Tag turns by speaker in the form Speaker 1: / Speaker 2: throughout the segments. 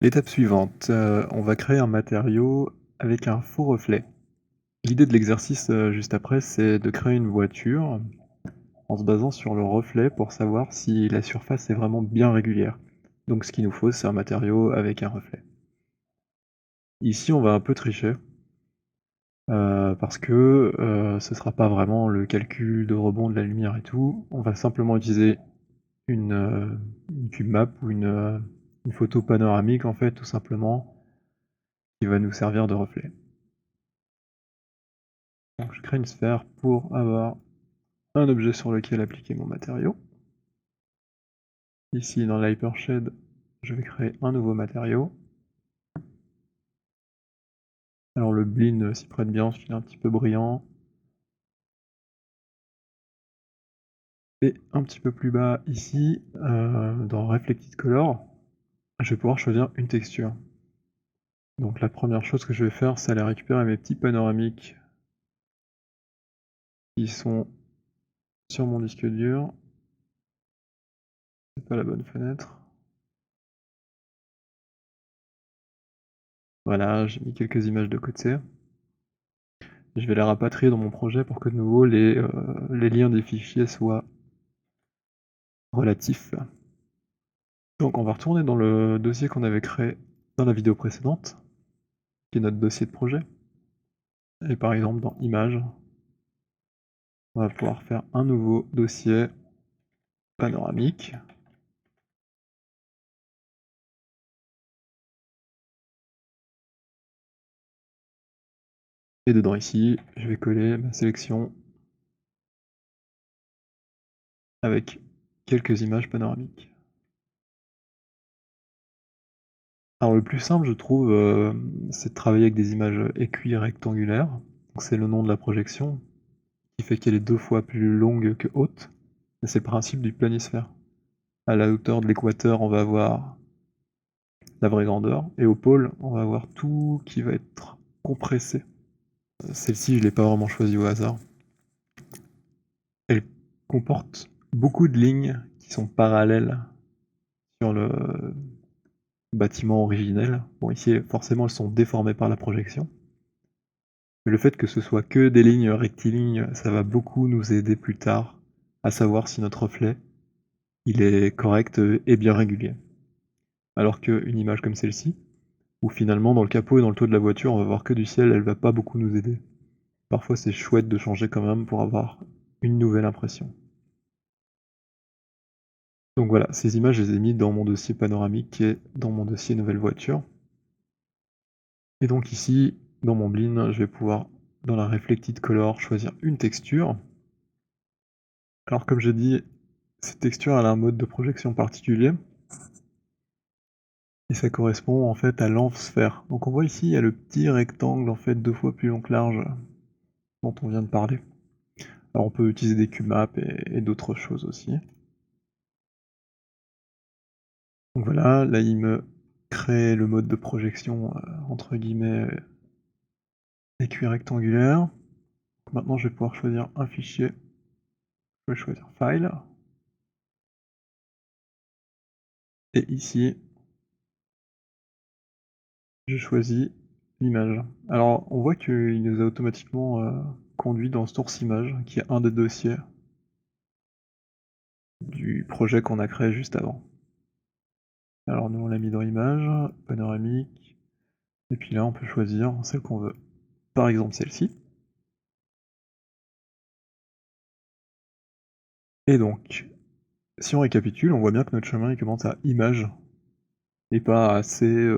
Speaker 1: L'étape suivante, on va créer un matériau avec un faux reflet. L'idée de l'exercice, juste après, c'est de créer une voiture en se basant sur le reflet pour savoir si la surface est vraiment bien régulière. Donc ce qu'il nous faut, c'est un matériau avec un reflet. Ici, on va un peu tricher, parce que, ce sera pas vraiment le calcul de rebond de la lumière et tout. On va simplement utiliser une cube map ou une photo panoramique, en fait, tout simplement, qui va nous servir de reflet. Donc je crée une sphère pour avoir un objet sur lequel appliquer mon matériau. Ici dans l'Hypershade, je vais créer un nouveau matériau. Alors le Blinn s'y prête bien parce qu'il est un petit peu brillant. Et un petit peu plus bas ici, dans Reflected Color, je vais pouvoir choisir une texture. Donc la première chose que je vais faire, c'est aller récupérer mes petits panoramiques qui sont sur mon disque dur. C'est pas la bonne fenêtre. Voilà, j'ai mis quelques images de côté. Je vais les rapatrier dans mon projet pour que de nouveau les liens des fichiers soient relatifs. Donc on va retourner dans le dossier qu'on avait créé dans la vidéo précédente, qui est notre dossier de projet. Et par exemple dans Images, on va pouvoir faire un nouveau dossier panoramique. Et dedans ici, je vais coller ma sélection avec quelques images panoramiques. Alors le plus simple, je trouve, c'est de travailler avec des images écuis rectangulaires. C'est le nom de la projection, qui fait qu'elle est 2 fois plus longue que haute. Et c'est le principe du planisphère. À la hauteur de l'équateur, on va avoir la vraie grandeur, et au pôle, on va avoir tout qui va être compressé. Celle-ci, je l'ai pas vraiment choisie au hasard. Elle comporte beaucoup de lignes qui sont parallèles sur le bâtiment originel. Bon, ici, forcément, elles sont déformées par la projection. Mais le fait que ce soit que des lignes rectilignes, ça va beaucoup nous aider plus tard à savoir si notre reflet, il est correct et bien régulier. Alors qu'une image comme celle-ci, où finalement dans le capot et dans le toit de la voiture on va voir que du ciel, elle va pas beaucoup nous aider. Parfois c'est chouette de changer quand même pour avoir une nouvelle impression. Donc voilà, ces images je les ai mis dans mon dossier panoramique qui est dans mon dossier nouvelle voiture. Et donc ici, dans mon Blinn, je vais pouvoir, dans la Reflected Color, choisir une texture. Alors comme j'ai dit, cette texture elle a un mode de projection particulier. Et ça correspond en fait à l'amphsphère. Donc on voit ici, il y a le petit rectangle en fait 2 fois plus long que large dont on vient de parler. Alors on peut utiliser des cubemaps et d'autres choses aussi. Donc voilà, là il me crée le mode de projection entre guillemets écui rectangulaire. Maintenant je vais pouvoir choisir un fichier. Je vais choisir File. Et ici, je choisis l'image. Alors on voit qu'il nous a automatiquement conduit dans Source Image, qui est un des dossiers du projet qu'on a créé juste avant. Alors nous on l'a mis dans Images, panoramique, et puis là on peut choisir celle qu'on veut. Par exemple celle-ci. Et donc, si on récapitule, on voit bien que notre chemin il commence à Images, et pas à C,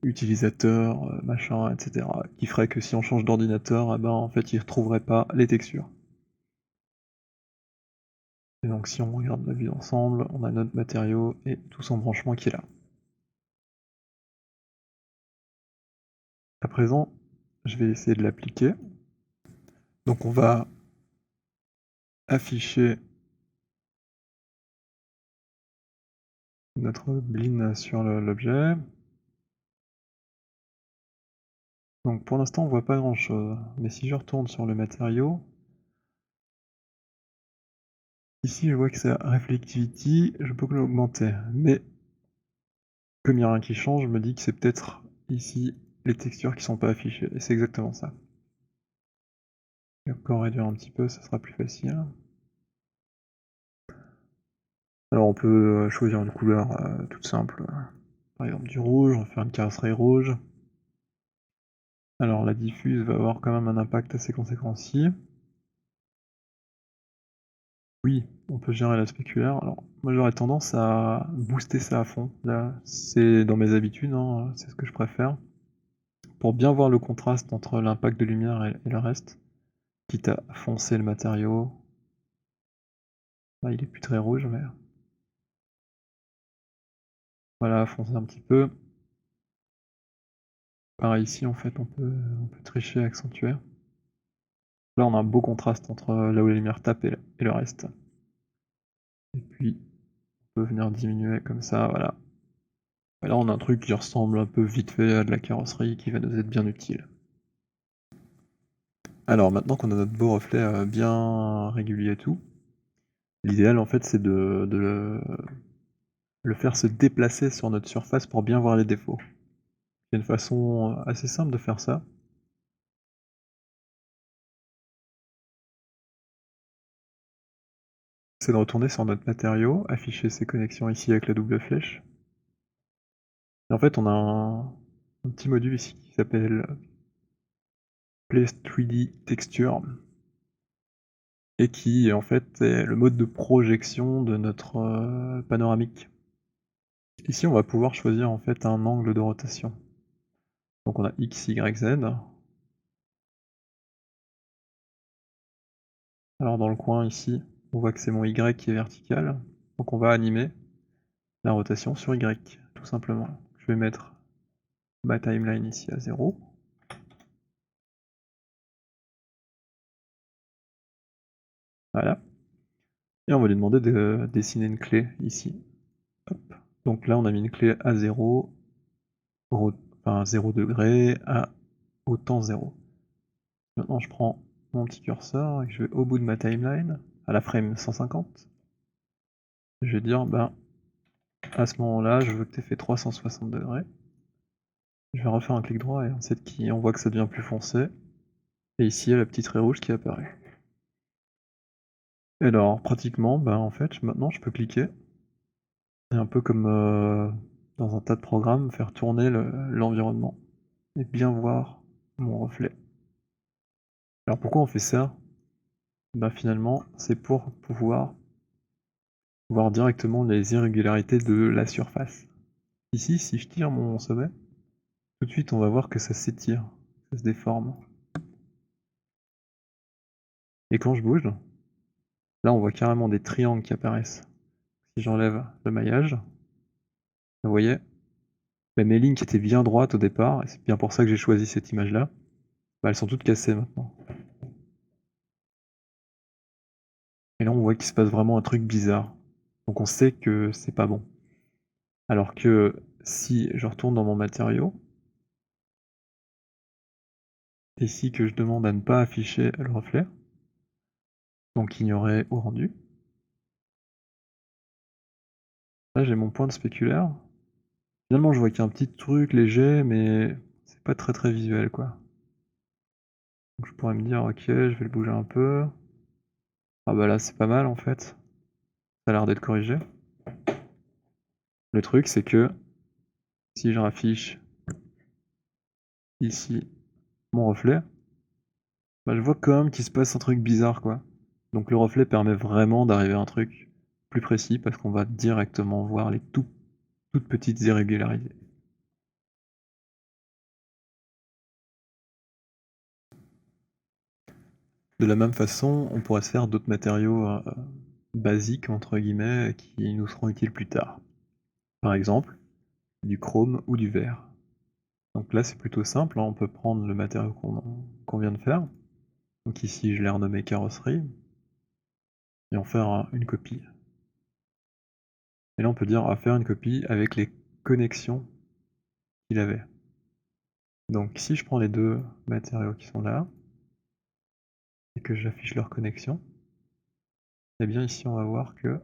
Speaker 1: utilisateur, machin, etc. Qui ferait que si on change d'ordinateur, eh ben en fait il retrouverait pas les textures. Et donc si on regarde la vue d'ensemble, on a notre matériau et tout son branchement qui est là. À présent, je vais essayer de l'appliquer. Donc on va afficher notre Blinn sur l'objet. Donc pour l'instant on voit pas grand chose, mais si je retourne sur le matériau, ici je vois que c'est Reflectivity, je peux l'augmenter, mais comme il y a rien qui change, je me dis que c'est peut-être ici les textures qui sont pas affichées, et c'est exactement ça. Je vais encore réduire un petit peu, ça sera plus facile. Alors on peut choisir une couleur toute simple, par exemple du rouge, on va faire une carrosserie rouge. Alors la diffuse va avoir quand même un impact assez conséquent aussi. Oui, on peut gérer la spéculaire. Alors moi j'aurais tendance à booster ça à fond. Là, c'est dans mes habitudes, hein, c'est ce que je préfère. Pour bien voir le contraste entre l'impact de lumière et le reste, quitte à foncer le matériau. Là il est plus très rouge, mais voilà, foncer un petit peu. Pareil ici en fait on peut tricher, accentuer. Là on a un beau contraste entre là où la lumière tape et le reste. Et puis on peut venir diminuer comme ça, voilà. Et là on a un truc qui ressemble un peu vite fait à de la carrosserie qui va nous être bien utile. Alors maintenant qu'on a notre beau reflet bien régulier et tout, l'idéal en fait c'est de le faire se déplacer sur notre surface pour bien voir les défauts. Il y a une façon assez simple de faire ça. C'est de retourner sur notre matériau, afficher ses connexions ici avec la double flèche. Et en fait on a un petit module ici qui s'appelle Place 3D Texture et qui en fait est le mode de projection de notre panoramique. Ici on va pouvoir choisir en fait un angle de rotation. Donc on a X, Y, Z. Alors dans le coin ici, on voit que c'est mon Y qui est vertical. Donc on va animer la rotation sur Y, tout simplement. Je vais mettre ma timeline ici à 0. Voilà. Et on va lui demander de dessiner une clé ici. Hop. Donc là on a mis une clé à 0, enfin 0 degré à autant 0. Maintenant je prends mon petit curseur et je vais au bout de ma timeline, à la frame 150. Je vais dire, ben, à ce moment-là, je veux que tu aies fait 360 degrés. Je vais refaire un clic droit et on voit que ça devient plus foncé. Et ici, il y a la petite raie rouge qui apparaît. Et alors, pratiquement, ben, en fait, maintenant, je peux cliquer. Et un peu comme dans un tas de programmes, faire tourner l'environnement. Et bien voir mon reflet. Alors pourquoi on fait ça? Ben, finalement, c'est pour pouvoir voir directement les irrégularités de la surface. Ici, si je tire mon sommet, tout de suite on va voir que ça s'étire, ça se déforme. Et quand je bouge, là on voit carrément des triangles qui apparaissent. Si j'enlève le maillage, vous voyez, mes lignes qui étaient bien droites au départ, et c'est bien pour ça que j'ai choisi cette image-là, bah, elles sont toutes cassées maintenant. Et là on voit qu'il se passe vraiment un truc bizarre. Donc on sait que c'est pas bon. Alors que si je retourne dans mon matériau, ici que je demande à ne pas afficher le reflet, donc ignorer au rendu, là j'ai mon point de spéculaire. Finalement je vois qu'il y a un petit truc léger, mais c'est pas très visuel quoi. Donc je pourrais me dire ok, je vais le bouger un peu. Ah bah là c'est pas mal en fait. Ça a l'air d'être corrigé. Le truc c'est que si je raffiche ici mon reflet, bah je vois quand même qu'il se passe un truc bizarre quoi. Donc le reflet permet vraiment d'arriver à un truc plus précis parce qu'on va directement voir les toutes petites irrégularités. De la même façon, on pourrait se faire d'autres matériaux basiques entre guillemets qui nous seront utiles plus tard. Par exemple, du chrome ou du verre. Donc là c'est plutôt simple, hein, on peut prendre le matériau qu'on vient de faire. Donc ici je l'ai renommé carrosserie, et en faire une copie. Et là on peut dire on va faire une copie avec les connexions qu'il avait. Donc si je prends les deux matériaux qui sont là, et que j'affiche leurs connexions, et bien ici on va voir que...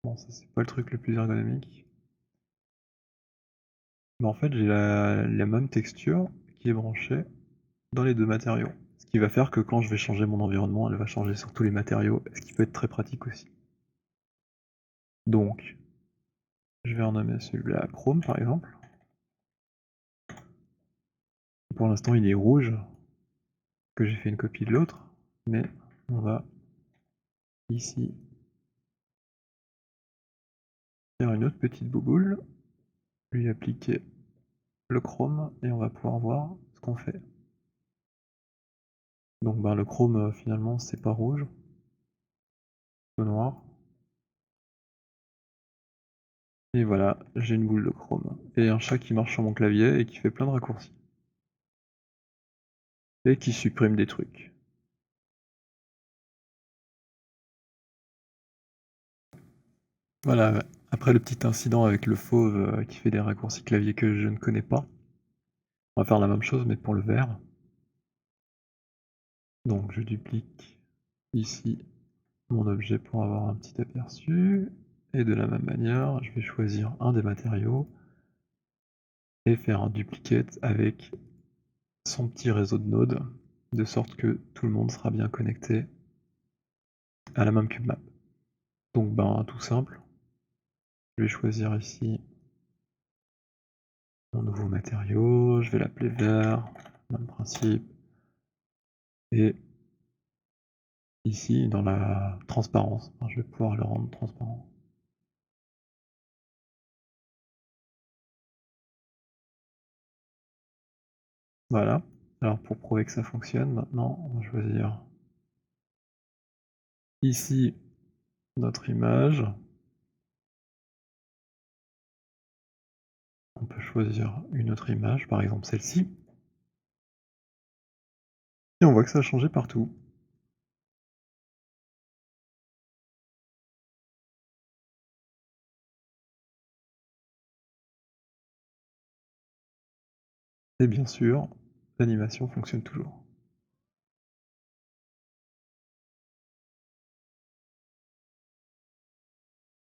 Speaker 1: bon ça c'est pas le truc le plus ergonomique. Mais en fait, j'ai la même texture qui est branchée dans les 2 matériaux. Ce qui va faire que quand je vais changer mon environnement, elle va changer sur tous les matériaux, ce qui peut être très pratique aussi. Donc, je vais renommer celui-là Chrome par exemple. Pour l'instant, il est rouge, que j'ai fait une copie de l'autre, mais on va ici faire une autre petite bouboule, lui appliquer le chrome et on va pouvoir voir ce qu'on fait. Donc ben, le chrome finalement c'est pas rouge, c'est noir. Et voilà, j'ai une boule de chrome. Et un chat qui marche sur mon clavier et qui fait plein de raccourcis. Et qui supprime des trucs. Voilà, ouais. Après le petit incident avec le fauve qui fait des raccourcis clavier que je ne connais pas, on va faire la même chose mais pour le vert. Donc je duplique ici mon objet pour avoir un petit aperçu. Et de la même manière, je vais choisir un des matériaux et faire un duplicate avec son petit réseau de nodes, de sorte que tout le monde sera bien connecté à la même cube map. Donc ben tout simple, je vais choisir ici mon nouveau matériau, je vais l'appeler vert, même principe, et ici dans la transparence, je vais pouvoir le rendre transparent. Voilà, alors pour prouver que ça fonctionne, maintenant on va choisir ici notre image. On peut choisir une autre image, par exemple celle-ci. Et on voit que ça a changé partout. Et bien sûr, l'animation fonctionne toujours.